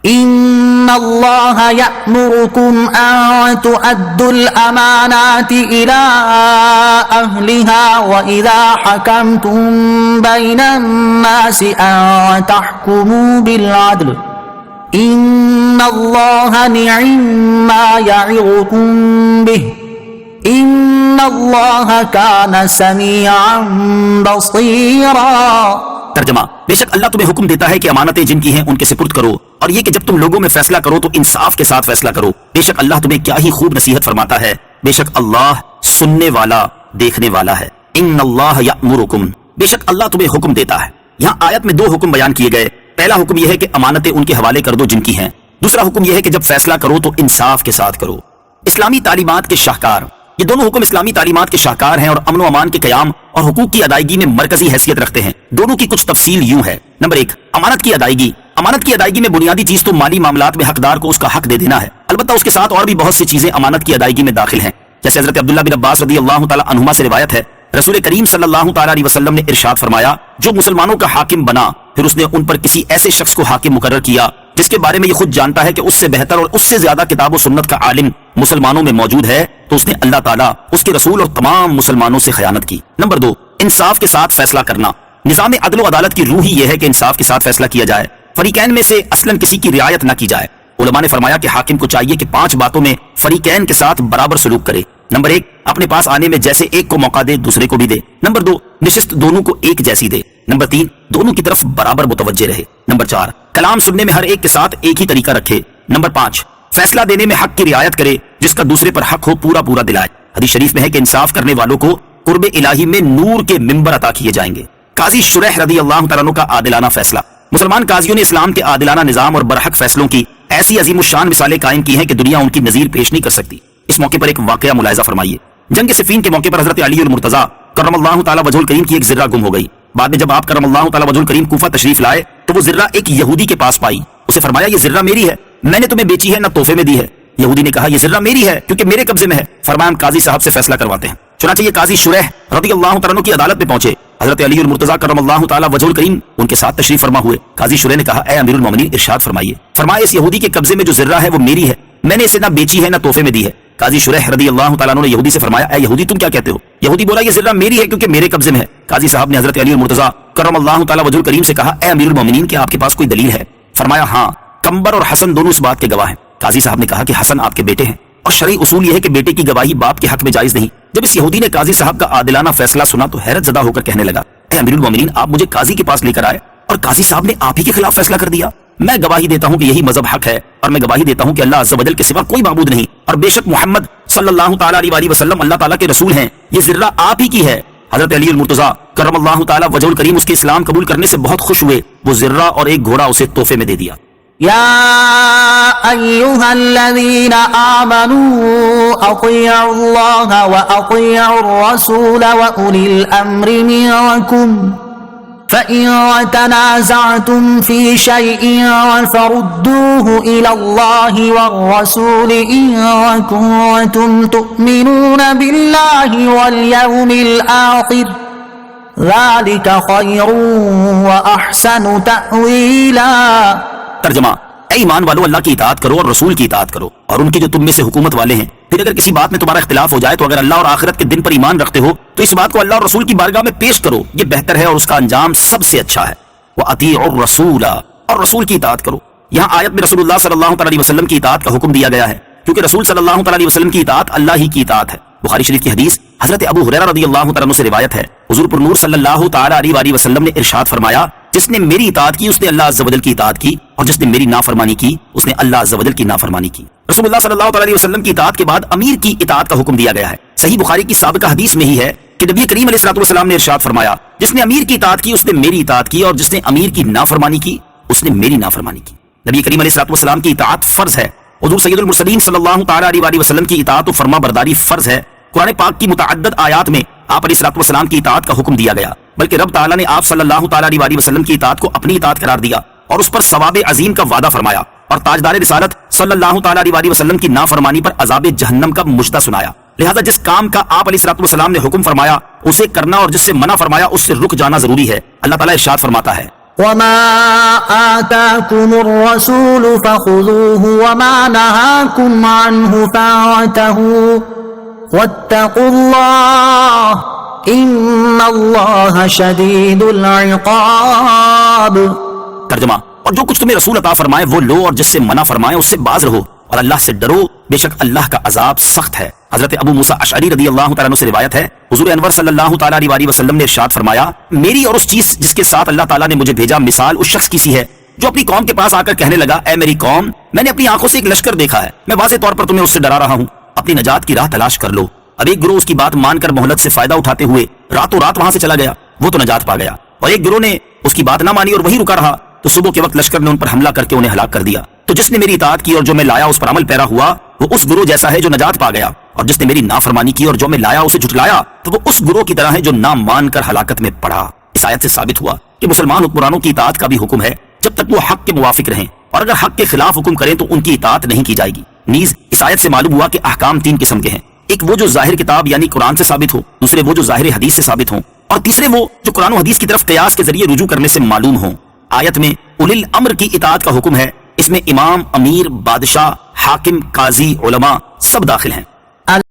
إن الله يأمركم أن تؤدوا الأمانات إلى أهلها وإذا حكمتم بين الناس أن تحكموا بالعدل إن الله نعم يعظكم به إن الله كان سميعا بصيرا۔ ترجمہ: بے شک اللہ تمہیں حکم دیتا ہے کہ امانتیں جن کی ہیں ان کے سپرد کرو، اور یہ کہ جب تم لوگوں میں فیصلہ کرو تو انصاف کے ساتھ فیصلہ کرو، بے شک اللہ تمہیں کیا ہی خوب نصیحت فرماتا ہے، بے شک اللہ سننے والا دیکھنے والا ہے۔ ان اللہ یأمرکم، بے شک اللہ تمہیں حکم دیتا ہے۔ یہاں آیت میں دو حکم بیان کیے گئے۔ پہلا حکم یہ ہے کہ امانتیں ان کے حوالے کر دو جن کی ہیں، دوسرا حکم یہ ہے کہ جب فیصلہ کرو تو انصاف کے ساتھ کرو۔ اسلامی تعلیمات کے شاہکار، یہ دونوں حکم اسلامی تعلیمات کے شاہکار ہیں اور امن و امان کے قیام اور حقوق کی ادائیگی میں مرکزی حیثیت رکھتے ہیں۔ دونوں کی کچھ تفصیل یوں ہے۔ نمبر 1، امانت کی ادائیگی۔ امانت کی ادائیگی میں بنیادی چیز تو مالی معاملات میں حقدار کو اس کا حق دے دینا ہے، البتہ اس کے ساتھ اور بھی بہت سی چیزیں امانت کی ادائیگی میں داخل ہیں، جیسے حضرت عبداللہ بن عباس رضی اللہ تعالی عنہما سے روایت ہے، رسول کریم صلی اللہ تعالی علیہ وسلم نے ارشاد فرمایا، جو مسلمانوں کا حاکم بنا پھر اس نے ان پر کسی ایسے شخص کو حاکم مقرر کیا جس کے بارے میں یہ خود جانتا ہے کہ اس سے بہتر اور اس سے زیادہ کتاب و سنت کا عالم مسلمانوں میں موجود ہے، تو اس نے اللہ تعالیٰ، اس کے رسول اور تمام مسلمانوں سے خیانت کی۔ نمبر 2، انصاف کے ساتھ فیصلہ کرنا۔ نظام عدل و عدالت کی روح ہی یہ ہے کہ انصاف کے ساتھ فیصلہ کیا جائے، فریقین میں سے اصلاً کسی کی رعایت نہ کی جائے۔ علماء نے فرمایا کہ حاکم کو چاہیے کہ 5 باتوں میں فریقین کے ساتھ برابر سلوک کرے۔ نمبر 1، اپنے پاس آنے میں جیسے ایک کو موقع دے دوسرے کو بھی دے۔ نمبر 2، نشست دونوں کو ایک جیسی دے۔ نمبر 3، دونوں کی طرف برابر متوجہ رہے۔ نمبر 4، کلام سننے میں ہر ایک کے ساتھ ایک ہی طریقہ رکھے۔ نمبر 5، فیصلہ دینے میں حق کی رعایت کرے، جس کا دوسرے پر حق ہو پورا پورا دلائے۔ حدیث شریف میں ہے کہ انصاف کرنے والوں کو قرب الہی میں نور کے ممبر عطا کیے جائیں گے۔ قاضی شریح رضی اللہ تعالیٰ عنہ کا عادلانہ فیصلہ۔ مسلمان قاضیوں نے اسلام کے عادلانہ نظام اور برحق فیصلوں کی ایسی عظیم الشان مثالیں قائم کی ہیں کہ دنیا ان کی نظیر پیش نہیں کر سکتی۔ اس موقع پر ایک واقعہ ملاحظہ فرمائیے۔ جنگ صفین کے موقع پر حضرت علی المرتضیٰ کرم اللہ تعالیٰ وجہ الکریم کی ایک ذرہ گم ہو گئی۔ بعد میں جب آپ کرم اللہ تعالیٰ وجہ الکریم کوفہ تشریف لائے تو وہ ذرہ ایک یہودی کے پاس پائی۔ اسے فرمایا، یہ ذرہ میری ہے، میں نے تمہیں بیچی ہے نہ تحفے میں دی ہے۔ یہودی نے کہا، یہ ذرہ میری ہے کیونکہ میرے قبضے میں ہے۔ فرمایا، ہم قاضی صاحب سے فیصلہ کرواتے ہیں۔ چنانچہ یہ قاضی شریح رضی اللہ تعالیٰ عنہ کی عدالت میں پہنچے۔ حضرت علی المرتضیٰ کرم اللہ تعالیٰ وجہ الکریم ان کے ساتھ تشریف فرما ہوئے۔ قاضی شریح نے کہا، اے امیر المومنین ارشاد فرمائیے۔ فرمایا، اس یہودی کے قبضے میں جو ذرہ ہے وہ میری ہے، میں نے اسے نہ بیچی ہے نہ تحفے میں دی ہے۔ قاضی شریح رضی اللہ تعالیٰ عنہ نے یہودی سے فرمایا، اے یہودی تم کیا کہتے ہو؟ یہودی بولا، یہ ذرہ میری ہے کیونکہ میرے قبضے میں ہے۔ قاضی صاحب نے حضرت علی المرتضیٰ کرم اللہ تعالیٰ وجہ الکریم سے کہا، اے امیر المومنین کیا آپ کے پاس کوئی دلیل ہے؟ فرمایا، ہاں، قنبر اور حسن دونوں اس بات کے گواہ ہیں۔ قاضی صاحب نے کہا کہ حسن آپ کے بیٹے ہیں، اور شرعی اصول یہ ہے کہ بیٹے کی گواہی باپ کے حق میں جائز نہیں۔ جب اس یہودی نے قاضی صاحب کا عادلانہ فیصلہ سنا تو حیرت زدہ ہو کر کہنے لگا، اے امیر المومنین آپ مجھے قاضی کے پاس لے کر آئے اور قاضی صاحب نے آپ ہی کے خلاف فیصلہ کر دیا۔ میں گواہی دیتا ہوں کہ یہی مذہب حق ہے، اور میں گواہی دیتا ہوں کہ اللہ عز و جل کے سوا کوئی معبود نہیں، اور بے شک محمد صلی اللہ تعالیٰ علیہ وسلم اللہ تعالیٰ کے رسول ہیں، یہ ذرہ آپ ہی کی ہے۔ حضرت علی المرتضیٰ کرم اللہ تعالیٰ وجہ الکریم اس کے اسلام قبول کرنے سے بہت خوش ہوئے، وہ ذرہ اور ایک گھوڑا اسے تحفے میں دے دیا۔ يا أيها الذين آمنوا أطيعوا الله وأطيعوا الرسول وأولي الأمر منكم فإن تنازعتم في شيء فردوه إلى الله والرسول إن كنتم تؤمنون بالله واليوم الآخر ذلك خير وأحسن تأويلا۔ ترجمہ: اے ایمان والو، اللہ کی اطاعت کرو اور رسول کی اطاعت کرو، اور ان کے جو تم میں سے حکومت والے ہیں۔ پھر اگر کسی بات میں تمہارا اختلاف ہو جائے تو اگر اللہ اور آخرت کے دن پر ایمان رکھتے ہو تو اس بات کو اللہ اور رسول کی بارگاہ میں پیش کرو، یہ بہتر ہے اور اس کا انجام سب سے اچھا ہے۔ وَأَطِيعُوا الرَّسُولَ، اور رسول کی اطاعت کرو۔ یہاں آیت میں رسول اللہ صلی اللہ تعالی علیہ وسلم کی اطاعت کا حکم دیا گیا ہے، کیونکہ رسول صلی اللہ تعالی علیہ وسلم کی اطاعت اللہ ہی کی اطاعت ہے۔ بخاری شریف کی حدیث حضرت ابو ہریرہ رضی اللہ تعالیٰ عنہ سے روایت ہے، حضور پر نور صلی اللہ تعالی علیہ وسلم نے ارشاد فرمایا، جس نے میری اطاعت کی اس نے اللہ عز و جل کی اطاعت کی، اور جس نے میری نافرمانی کی اس نے اللہ عز و جل کی نافرمانی کی۔ رسول اللہ صلی اللہ تعالی علیہ وسلم کی اطاعت کے بعد امیر کی اطاعت کا حکم دیا گیا ہے۔ صحیح بخاری کی سابقہ حدیث میں ہی ہے کہ نبی کریم علیہ الصلوۃ والسلام نے ارشاد فرمایا، جس نے امیر کی اطاعت کی اس نے میری اطاعت کی، اور جس نے امیر کی نافرمانی کی اس نے میری نافرمانی کی۔ نبی کریم علیہ الصلوۃ والسلام کی اطاعت فرض ہے۔ حضور سید المرسلین صلی اللہ تعالی علیہ وسلم کی اطاعت و فرما برداری فرض ہے۔ قرآن پاک کی متعدد آیات میں آپ علیہ الصلوۃ والسلام کی اطاعت کا حکم دیا گیا، بلکہ رب تعالیٰ نے آپ صلی اللہ تعالی علیہ وسلم کی اطاعت کو اپنی اطاعت قرار دیا اور اس پر ثواب عظیم کا وعدہ فرمایا، اور تاجدار رسالت صلی اللہ تعالی علیہ وسلم کی نافرمانی پر عذاب جہنم کا مژدہ سنایا۔ لہذا جس کام کا آپ علیہ الصلوۃ والسلام نے حکم فرمایا اسے کرنا، اور جس سے منع فرمایا اس سے رک جانا ضروری ہے۔ اللہ تعالیٰ ارشاد فرماتا ہے، وما آتاكم الرسول فخذوه وما نهاكم عنه فانتهوا واتقوا الله ان اللہ شدید العقاب۔ ترجمہ، اور جو کچھ تمہیں رسول عطا فرمائے وہ لو، اور جس سے منع فرمائے اس سے باز رہو، اور اللہ سے ڈرو، بے شک اللہ کا عذاب سخت ہے۔ حضرت ابو موسیٰ اشعری رضی اللہ تعالیٰ عنہ سے روایت ہے، حضور انور صلی اللہ تعالیٰ علیہ وسلم نے ارشاد فرمایا، میری اور اس چیز جس کے ساتھ اللہ تعالیٰ نے مجھے بھیجا مثال اس شخص کی سی ہے جو اپنی قوم کے پاس آ کر کہنے لگا، اے میری قوم، میں نے اپنی آنکھوں سے ایک لشکر دیکھا ہے، میں واضح طور پر تمہیں اس سے ڈرا رہا ہوں، اپنی نجات کی راہ تلاش کر لو۔ اب ایک گروہ اس کی بات مان کر مہلت سے فائدہ اٹھاتے ہوئے راتوں رات وہاں سے چلا گیا، وہ تو نجات پا گیا، اور ایک گروہ نے اس کی بات نہ مانی اور وہی رکا رہا، تو صبح کے وقت لشکر نے ان پر حملہ کر کے انہیں ہلاک کر دیا۔ تو جس نے میری اطاعت کی اور جو میں لایا اس پر عمل پیرا ہوا، وہ اس گروہ جیسا ہے جو نجات پا گیا، اور جس نے میری نافرمانی کی اور جو میں لایا اسے جھٹلایا، تو وہ اس گروہ کی طرح ہے جو نہ مان کر ہلاکت میں پڑا۔ اس آیت سے ثابت ہوا کہ مسلمان حکمرانوں کی اطاعت کا بھی حکم ہے جب تک وہ حق کے موافق رہیں، اور اگر حق کے خلاف حکم کریں تو ان کی اطاعت نہیں کی جائے گی۔ نیز اس آیت سے معلوم ہوا کہ احکام تین قسم کے ہیں، ایک وہ جو ظاہر کتاب یعنی قرآن سے ثابت ہو، دوسرے وہ جو ظاہر حدیث سے ثابت ہوں، اور تیسرے وہ جو قرآن و حدیث کی طرف قیاس کے ذریعے رجوع کرنے سے معلوم ہوں۔ آیت میں اولی الامر کی اطاعت کا حکم ہے، اس میں امام، امیر، بادشاہ، حاکم، قاضی، علماء سب داخل ہیں۔